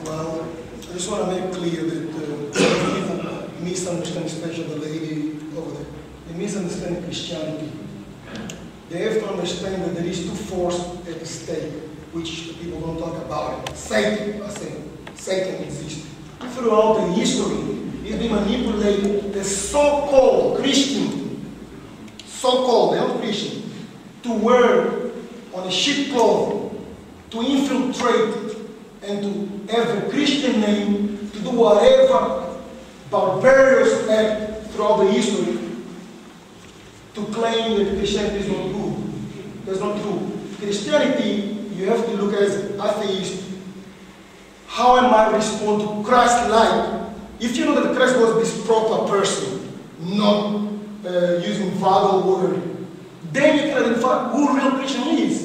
Well, I just want to make clear that people misunderstand, especially the lady over there. They misunderstand Christianity. They have to understand that there is two forces at stake, which people don't talk about. Satan, I say, Satan exists. Throughout the history, he's been manipulating the so-called Christian, so-called, not Christian, to wear on a sheep cloth, to infiltrate and to have a Christian name, to do whatever barbarous act throughout the history, to claim that Christianity is not good. That's not true. Christianity, you have to look as atheist. How am I respond to Christ-like? If you know that Christ was this proper person, not using vulgar word, then you can identify who real Christian is.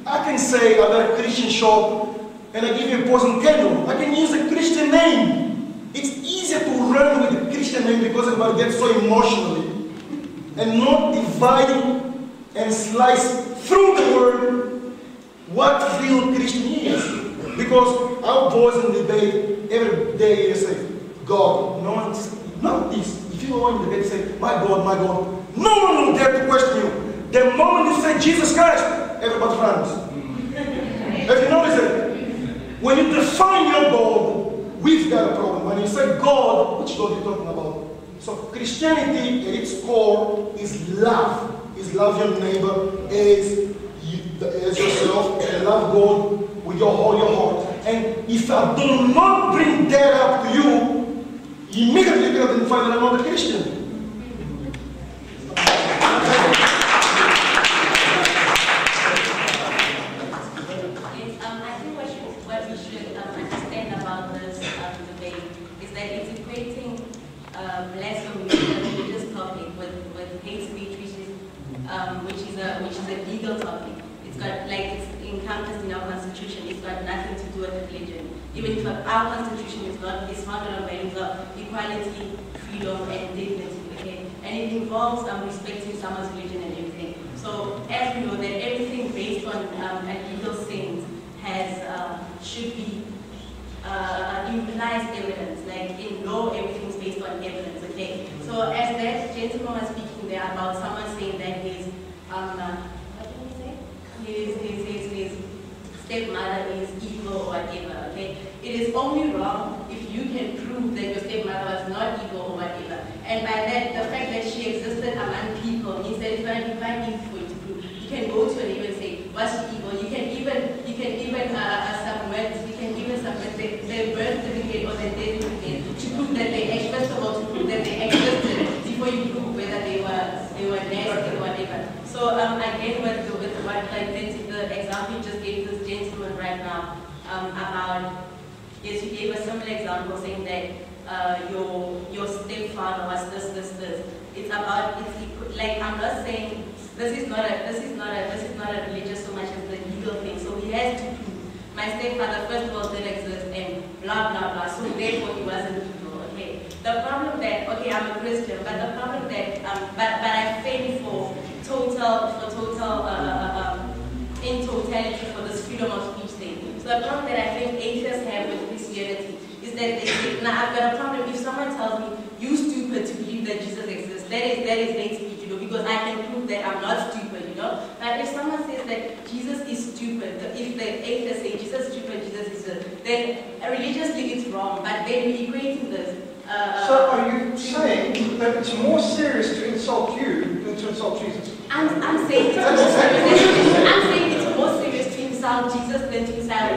I can say I got a Christian shop and I give you a poison candle. I can use a Christian name. It's easier to run with a Christian name because everybody gets so emotionally and not dividing and slice through the word what real Christian is. Because our boys in debate every day they say, God. No one says, not this. If you go in debate say, my God, my God. No one will dare to question you. The moment you say Jesus Christ, everybody runs. Have you noticed it? When you define your God, we've got a problem. When you say God, which God are you talking about? So Christianity at its core is love. Is love your neighbor as yourself, and love God with your whole your heart. And if I do not bring that up to you, immediately you can identify that I'm not a Christian. I think what we should understand about this debate is that it's equating blasphemy, a religious topic, with hate speech, which is a legal topic. It's got, like, it's encompassed in our constitution. It's got nothing to do with religion. Even if our constitution is founded on values of equality, freedom, and dignity. Okay, and it involves respecting someone's religion and everything. So as we know that everything based on a legal sense should be implies evidence. Like in law, everything's based on evidence. Okay, so as that gentleman was speaking there about someone saying that his what did he say? His stepmother is evil or whatever. Okay, it is only wrong if you can prove that your stepmother was not evil or whatever. And by that, the fact that she existed among people means that it's going to be quite easy for you to prove. You can go to a neighbor and say, was she evil? You can even submit their birth certificate or their death certificate to prove that they existed, to prove that they existed before you prove whether they were nasty or whatever. So again, with what the example you just gave this gentleman right now about, yes, you gave a similar example saying that your stepfather was this. It's about, it's like, I'm not saying this is not a religious so much as the legal thing. So he has to prove my stepfather first of all didn't exist and blah blah blah. So therefore he wasn't evil. Okay. The problem that, okay, I'm a Christian, but the problem that but I fail for in totality for this freedom of speech thing. So the problem that I think atheists have with Christianity is that they say, now I've got a problem if someone tells me you stupid to believe that Jesus exists. That is hate speech, you know, because I can prove that I'm not stupid, you know. But if someone says that Jesus is stupid, if the atheists say Jesus is stupid, Jesus is stupid, then religiously it's wrong. But then we're equating this. So are you saying that it's more serious to insult you than to insult Jesus? I'm saying it's more serious to insult Jesus than to insult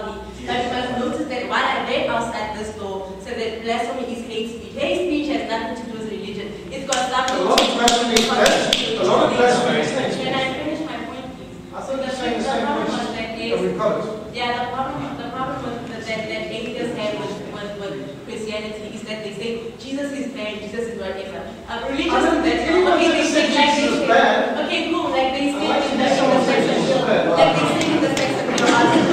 me. But you must notice that while I read outside this law, so that blasphemy is hate speech. Hate speech has nothing to do with religion. It's got something to do with religion. A lot of blasphemy is hate speech. Can I finish my point, please? I thought you were saying the same point. Yeah, the problem with that atheists have with Christianity is that they say Jesus is bad, Jesus is whatever. Religious is that. Okay, they say Jesus is bad. Okay, cool. Like they say in the sex of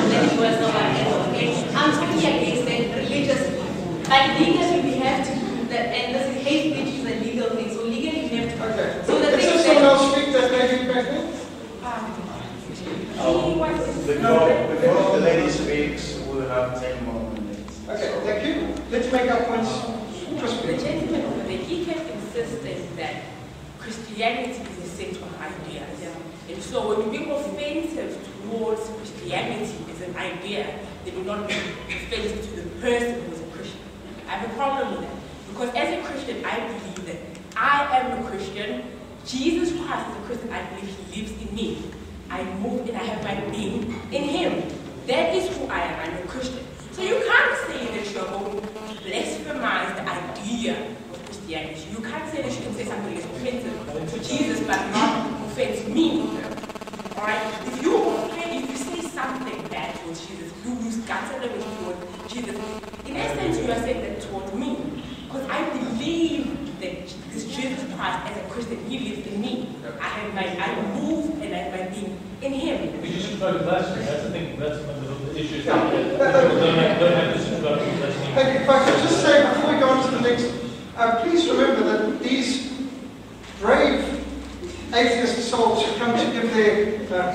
that he was no one else. Okay, I'm totally against that religiously, but legally we have to prove that, and this is hate speech is a legal thing. So legally we have to. Okay. So the thing is someone else speak that maybe back Before the lady speaks, we'll have about 10 more minutes. Okay, thank you. Let's make our points. The gentleman over there, he kept insisting that Christianity is a set of ideas. And so when you become offensive towards Christianity as an idea, they do not be offensive to the person who is a Christian. I have a problem with that. Because as a Christian, I believe that I am a Christian. Jesus Christ is a Christian. I believe he lives in me. I move and I have my being in him. That is who I am. I'm a Christian. So you can't say that you're going to blasphemize the idea of Christianity. You can't say that you can say something is offensive to Jesus but not offend me. Alright? If you say something bad towards Jesus, you use guts and everything towards Jesus, in essence you are saying that towards me. Because I believe that this Jesus Christ, as a Christian, he lives in me. I move and I have my being in him. You should try to blasphemy. That's the thing. That's one of the issues. People don't have this about blasphemy. Thank you. If I could just say before we go on to the next, please remember that these brave atheist souls who come to give their,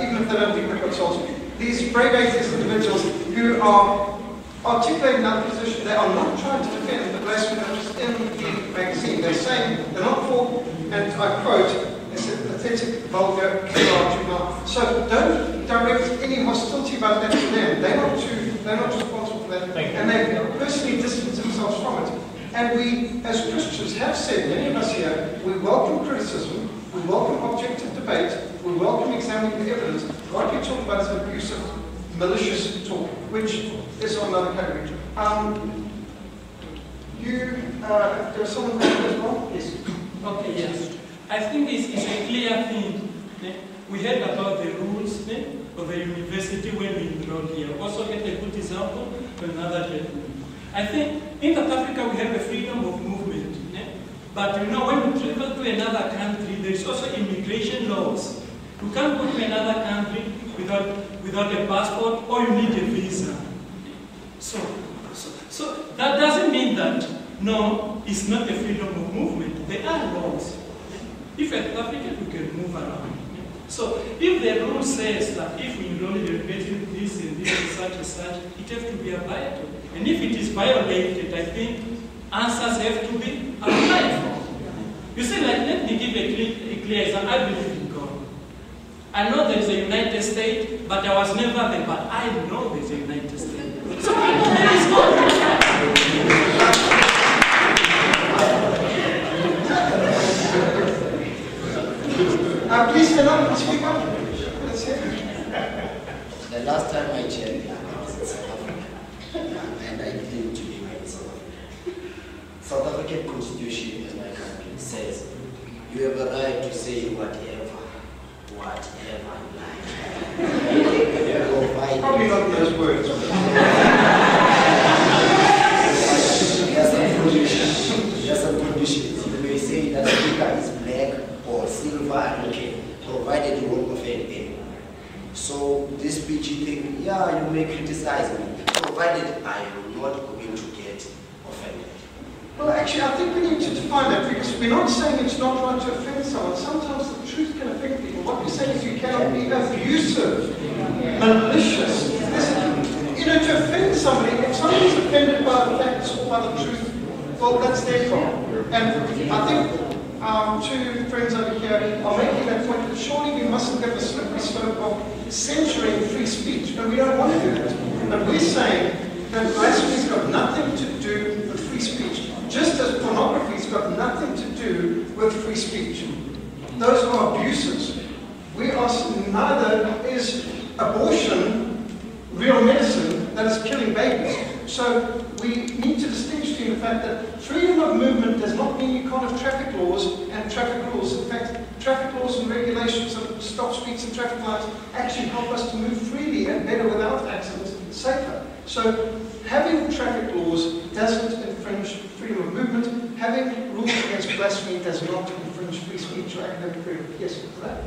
even if they don't think they've got souls, these brave atheist individuals who are articulating our position, they are not trying to defend the blasphemy that was in the magazine. They're saying they're not for, and I quote, they said pathetic, vulgar, juvenile. So don't direct any hostility about that to them. They're not responsible for that. And they personally distance themselves from it. And we, as Christians, have said, many of us here, we welcome criticism, we welcome objective debate, we welcome examining the evidence. What we talk about is abusive, malicious talk, which is another category. There's someone there as well? Yes. Okay, yes. I think this is a clear thing. We heard about the rules of the university when we enrolled here. Also get a good example from another gentleman. I think in South Africa we have a freedom of movement. But you know, when you travel to another country, there is also immigration laws. You can't go to another country without a passport, or you need a visa. So that doesn't mean that, no, it's not a freedom of movement. There are laws. If you're South African, you can move around. So if the rule says that if we enroll in university this and this and such and such, it has to be abided. And if it is violated, I think answers have to be applied for. You see, like, let me give a clear example. I believe in God. I know there is a United States, but I was never there, but I know there is a United States. So I know there is God. Please stand up and speak up. Let's hear. The last time I checked, I was in South Africa, and I claim to be right. South African Constitution, as my country, says you have a right to say whatever you like. Probably not those words. There's some conditions. You may say that the speaker is black or silver and okay, provided you won't offend anyone. So this PG thing, yeah, you may criticize me, provided I am not going to get offended. Well, actually, I think we need to define that, because we're not saying it's not right to offend someone. Sometimes the truth can offend people. What we're saying is you cannot be abusive, malicious. To offend somebody, if somebody's offended by the facts or by the truth, well, that's their problem. And I think our two friends over here are making that point that surely we mustn't have a slippery slope of censoring free speech, and we don't want to do that. But we're saying that blasphemy's got nothing to do with free speech, just as pornography's got nothing to do with free speech. Those are abuses. We are neither is abortion real medicine that is killing babies. So we need to distinguish between the fact that freedom of movement does not mean you can't have traffic laws and traffic rules. In fact, traffic laws and regulations of stop streets and traffic lights actually help us to move freely and better without accidents, safer. So having traffic laws doesn't infringe freedom of movement. Having rules against blasphemy does not infringe free speech or academic freedom. Yes, for that.